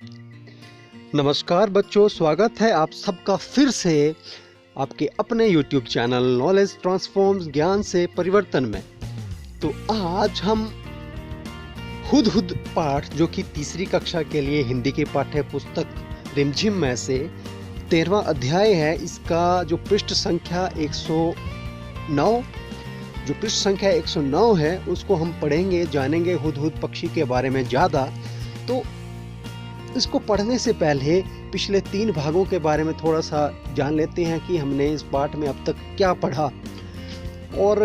नमस्कार बच्चों, स्वागत है आप सबका फिर से आपके अपने YouTube चैनल नॉलेज ट्रांसफॉर्म्स ज्ञान से परिवर्तन में। तो आज हम हुदहुद पाठ जो कि तीसरी कक्षा के लिए हिंदी की पाठ्य पुस्तक रिमझिम में से 13वां अध्याय है। इसका जो पृष्ठ संख्या 109 है उसको हम पढ़ेंगे, जानेंगे हुदहुद पक्षी के बारे में ज़्यादा। तो इसको पढ़ने से पहले पिछले 3 भागों के बारे में थोड़ा सा जान लेते हैं कि हमने इस पाठ में अब तक क्या पढ़ा, और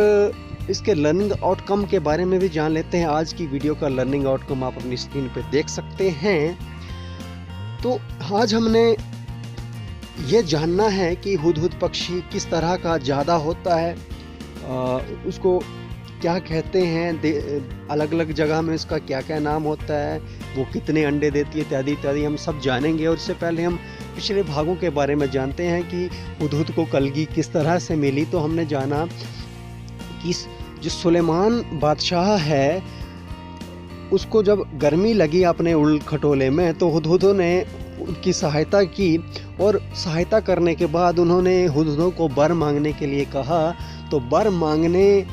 इसके लर्निंग आउटकम के बारे में भी जान लेते हैं। आज की वीडियो का लर्निंग आउटकम आप अपनी स्क्रीन पे देख सकते हैं। तो आज हमने ये जानना है कि हुदहुद पक्षी किस तरह का ज़्यादा होता है, उसको क्या कहते हैं, अलग अलग जगह में इसका क्या क्या नाम होता है, वो कितने अंडे देती है, इत्यादि इत्यादि हम सब जानेंगे। और इससे पहले हम पिछले भागों के बारे में जानते हैं कि हुदहुद को कलगी किस तरह से मिली। तो हमने जाना कि जो सुलेमान बादशाह है उसको जब गर्मी लगी अपने उल खटोले में, तो हुदहुदों ने उनकी सहायता की, और सहायता करने के बाद उन्होंने हुदहुदों को बर मांगने के लिए कहा। तो बर मांगने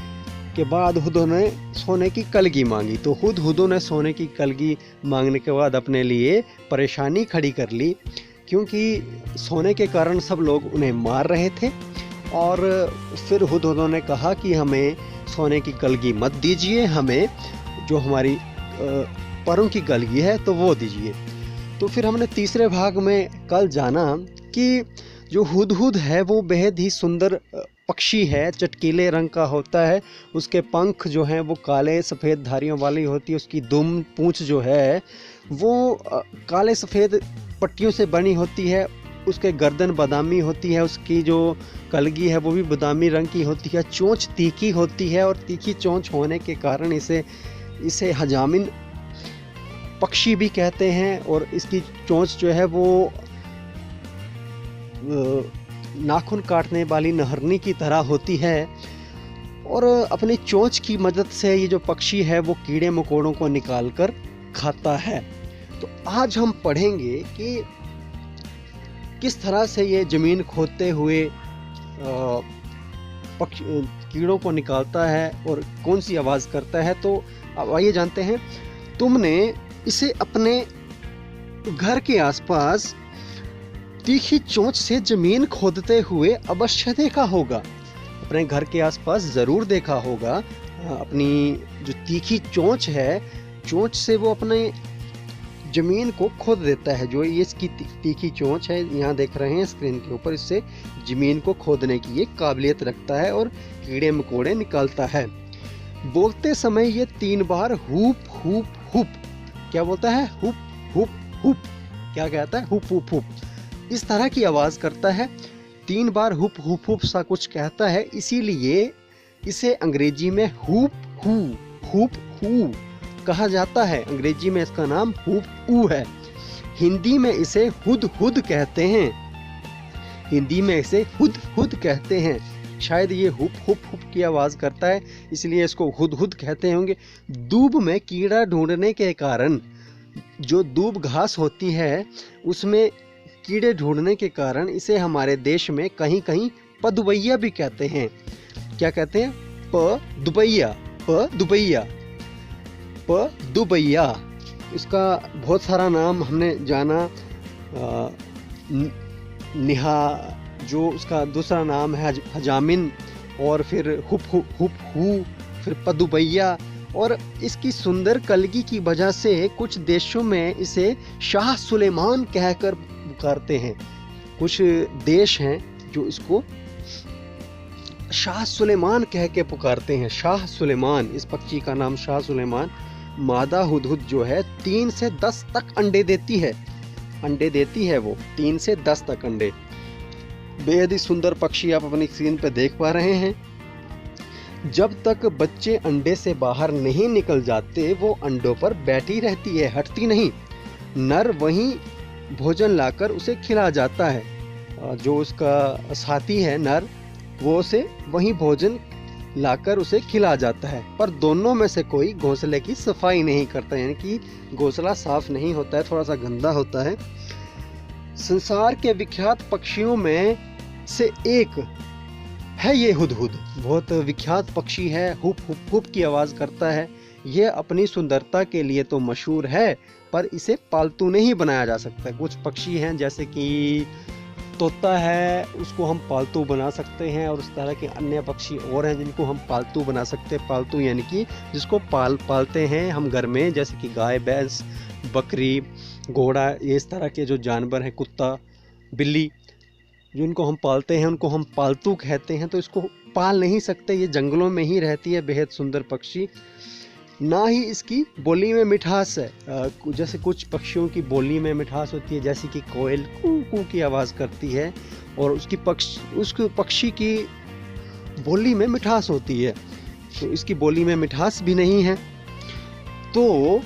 के बाद हुदहुदों ने सोने की कलगी मांगी। तो हुदहुदों ने सोने की कलगी मांगने के बाद अपने लिए परेशानी खड़ी कर ली, क्योंकि सोने के कारण सब लोग उन्हें मार रहे थे। और फिर हुदहुदों ने कहा कि हमें सोने की कलगी मत दीजिए, हमें जो हमारी परों की कलगी है तो वो दीजिए। तो फिर हमने तीसरे भाग में कल जाना कि जो हुदहुद है वो बेहद ही सुंदर पक्षी है, चटकीले रंग का होता है। उसके पंख जो हैं वो काले सफ़ेद धारियों वाली होती है। उसकी दुम पूंछ जो है वो काले सफ़ेद पट्टियों से बनी होती है। उसके गर्दन बादामी होती है, उसकी जो कलगी है वो भी बादामी रंग की होती है। चोंच तीखी होती है, और तीखी चोंच होने के कारण इसे हजामिन पक्षी भी कहते हैं। और इसकी चोंच जो है वो नाखून काटने वाली नहरनी की तरह होती है, और अपनी चोंच की मदद से ये जो पक्षी है वो कीड़े मकोड़ों को निकालकर खाता है। तो आज हम पढ़ेंगे कि किस तरह से ये ज़मीन खोदते हुए कीड़ों को निकालता है और कौन सी आवाज़ करता है। तो अब आइए जानते हैं। तुमने इसे अपने घर के आसपास तीखी चोंच से जमीन खोदते हुए अवश्य देखा होगा। अपने घर के आसपास ज़रूर देखा होगा। अपनी जो तीखी चोंच है, चोंच से वो अपने ज़मीन को खोद देता है। जो ये इसकी तीखी चोंच है, यहाँ देख रहे हैं स्क्रीन के ऊपर, इससे ज़मीन को खोदने की ये काबिलियत रखता है और कीड़े मकोड़े निकालता है। बोलते समय ये 3 बार हुप हुप हुप, क्या बोलता है? Hoop hoop hoop. क्या कहता है? Hoop hoop hoop. इस तरह की आवाज़ करता है। 3 बार हुप हुप हुप सा कुछ कहता है, इसीलिए इसे अंग्रेजी में हुप हू कहा जाता है। अंग्रेजी में इसका नाम हुप ऊ है। हिंदी में इसे हुद हुद कहते हैं। हिंदी में इसे हुद हुद कहते हैं। शायद ये हुप हुप हुप की आवाज़ करता है, इसलिए इसको हुद हुद कहते होंगे। दूब में कीड़ा ढूंढने के कारण, जो दूब घास होती है उसमें कीड़े ढूंढने के कारण इसे हमारे देश में कहीं कहीं पदुबैया भी कहते हैं। क्या कहते हैं? पदुबैया, पदुबैया, पदुबैया। इसका बहुत सारा नाम हमने जाना। निहा, जो उसका दूसरा नाम है हजामिन, और फिर हुप हू, फिर पदुबैया। और इसकी सुंदर कलगी की वजह से कुछ देशों में इसे शाह सुलेमान कहकर पुकारते हैं। कुछ देश हैं जो इसको शाह सुलेमान कह के पुकारते हैं। शाह सुलेमान, इस पक्षी का नाम शाह सुलेमान। मादा हुदहुद जो है 3 से 10 तक अंडे देती है। वो 3 से 10 तक अंडे। बेहद ही सुंदर पक्षी आप अपनी स्क्रीन पर देख पा रहे हैं। जब तक बच्चे अंडे से बाहर नहीं निकल जाते वो अंडों पर बैठी रहती है, हटती नहीं। नर वहीं भोजन लाकर उसे खिला जाता है। जो उसका साथी है नर, वो उसे वहीं भोजन लाकर उसे खिला जाता है, पर दोनों में से कोई घोंसले की सफाई नहीं करता, यानी कि घोंसला साफ नहीं होता है, थोड़ा सा गंदा होता है। संसार के विख्यात पक्षियों में से एक है ये हुदहुद। बहुत विख्यात पक्षी है, हुप हुप हुप की आवाज़ करता है। यह अपनी सुंदरता के लिए तो मशहूर है, पर इसे पालतू नहीं बनाया जा सकता। कुछ पक्षी हैं जैसे कि तोता है, उसको हम पालतू बना सकते हैं, और उस तरह के अन्य पक्षी और हैं जिनको हम पालतू बना सकते हैं। पालतू यानी कि जिसको पालते हैं हम घर में, जैसे कि गाय, भैंस, बकरी, घोड़ा, ये इस तरह के जो जानवर हैं, कुत्ता, बिल्ली, जिनको हम पालते हैं उनको हम पालतू कहते हैं। तो इसको पाल नहीं सकते, ये जंगलों में ही रहती है, बेहद सुंदर पक्षी। ना ही इसकी बोली में मिठास है, जैसे कुछ पक्षियों की बोली में मिठास होती है, जैसे कि कोयल कू कू की आवाज़ करती है, और उसकी पक्षी की बोली में मिठास होती है, तो इसकी बोली में मिठास भी नहीं है। तो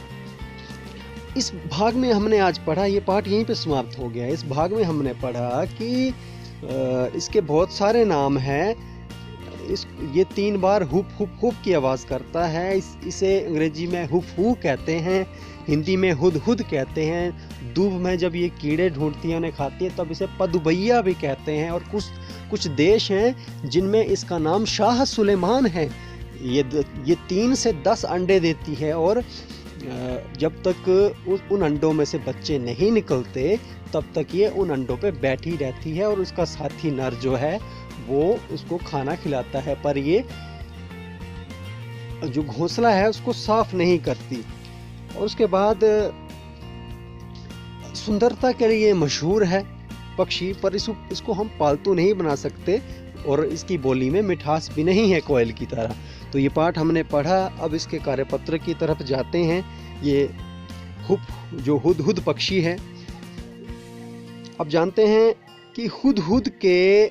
इस भाग में हमने आज पढ़ा, ये पाठ यहीं पे समाप्त हो गया। इस भाग में हमने पढ़ा कि इसके बहुत सारे नाम हैं। ये 3 बार हुप हुप हुप की आवाज़ करता है। इसे अंग्रेजी में हुप हू कहते हैं, हिंदी में हुद हुद कहते हैं। दूब में जब ये कीड़े ढूंढती हैं, उन्हें खाती है, तब इसे पदुबैया भी कहते हैं। और कुछ देश हैं जिनमें इसका नाम शाह सुलेमान है। ये 3 से 10 अंडे देती है, और जब तक उन अंडों में से बच्चे नहीं निकलते तब तक ये उन अंडों पे बैठी रहती है, और उसका साथी नर जो है वो उसको खाना खिलाता है, पर ये जो घोंसला है उसको साफ नहीं करती। और उसके बाद सुंदरता के लिए मशहूर है पक्षी, पर इसको हम पालतू नहीं बना सकते, और इसकी बोली में मिठास भी नहीं है कोयल की तरह। तो ये पाठ हमने पढ़ा। अब इसके कार्यपत्र की तरफ जाते हैं। ये जो हुदहुद पक्षी है, अब जानते हैं कि हुदहुद के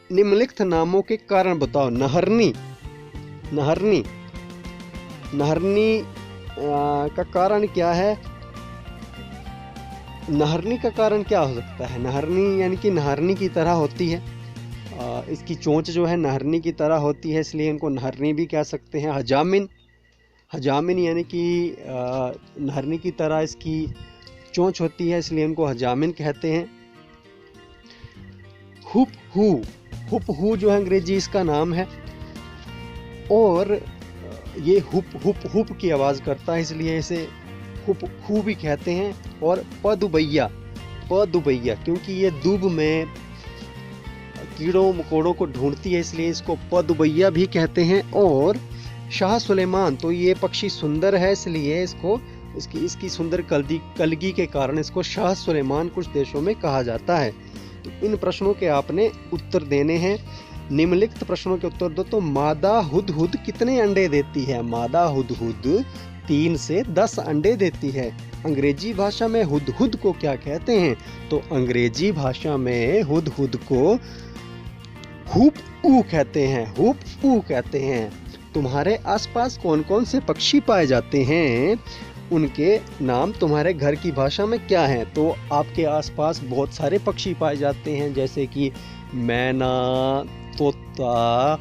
निम्नलिखित नामों के कारण बताओ। नहरनी का कारण क्या है? नहरनी का कारण क्या हो सकता है? नहरनी यानी कि नहरनी की तरह होती है, इसकी चोंच जो है नहरनी की तरह होती है, इसलिए इनको नहरनी भी कह सकते हैं। हजामिन यानी कि नहरनी की तरह इसकी चोंच होती है, इसलिए इनको हजामिन कहते हैं। हुप हू जो है अंग्रेजी इसका नाम है, और ये हुप की आवाज़ करता है, इसलिए इसे हुप हू भी कहते हैं। और पदुबैया क्योंकि ये दूब में कीड़ों मकोड़ों को ढूंढती है, इसलिए इसको पदुबैया भी कहते हैं। और शाह सुलेमान, तो ये पक्षी सुंदर है, इसलिए इसकी सुंदर कलगी के कारण इसको शाह सुलेमान कुछ देशों में कहा जाता है। तो इन प्रश्नों के आपने उत्तर देने हैं। निम्नलिखित प्रश्नों के उत्तर दो। तो मादा हुदहुद कितने अंडे देती है? मादा हुदहुद 3 से 10 अंडे देती है। अंग्रेजी भाषा में हुदहुद को क्या कहते हैं? तो अंग्रेजी भाषा में हुदहुद को हुप ऊ कहते हैं। तुम्हारे आसपास कौन कौन से पक्षी पाए जाते हैं? उनके नाम तुम्हारे घर की भाषा में क्या हैं? तो आपके आसपास बहुत सारे पक्षी पाए जाते हैं, जैसे कि मैना, तोता,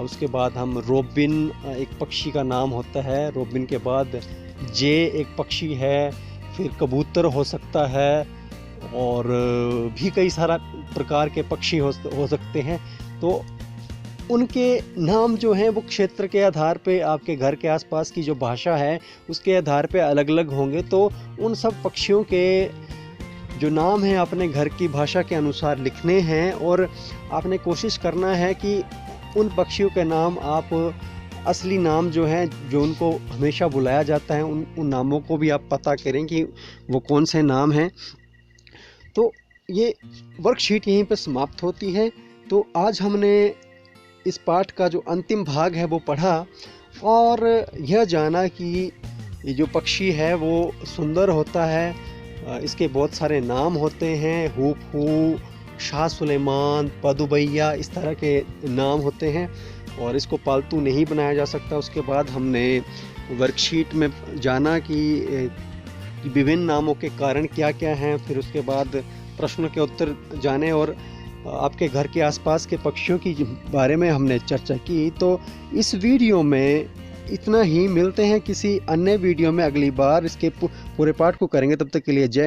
उसके बाद हम रोबिन एक पक्षी का नाम होता है, रोबिन के बाद जे एक पक्षी है, फिर कबूतर हो सकता है, और भी कई सारा प्रकार के पक्षी हो सकते हैं। तो उनके नाम जो हैं वो क्षेत्र के आधार पे, आपके घर के आसपास की जो भाषा है उसके आधार पे अलग अलग होंगे। तो उन सब पक्षियों के जो नाम हैं अपने घर की भाषा के अनुसार लिखने हैं, और आपने कोशिश करना है कि उन पक्षियों के नाम आप असली नाम जो हैं, जो उनको हमेशा बुलाया जाता है, उन नामों को भी आप पता करें कि वो कौन से नाम हैं। तो ये वर्कशीट यहीं पे समाप्त होती है। तो आज हमने इस पाठ का जो अंतिम भाग है वो पढ़ा, और यह जाना कि ये जो पक्षी है वो सुंदर होता है, इसके बहुत सारे नाम होते हैं, हुप हू, शाह सुलेमान, पदुबैया, इस तरह के नाम होते हैं, और इसको पालतू नहीं बनाया जा सकता। उसके बाद हमने वर्कशीट में जाना कि विभिन्न नामों के कारण क्या क्या हैं, फिर उसके बाद प्रश्नों के उत्तर जाने, और आपके घर के आसपास के पक्षियों की बारे में हमने चर्चा की। तो इस वीडियो में इतना ही, मिलते हैं किसी अन्य वीडियो में अगली बार। इसके पूरे पाठ को करेंगे, तब तक के लिए जय।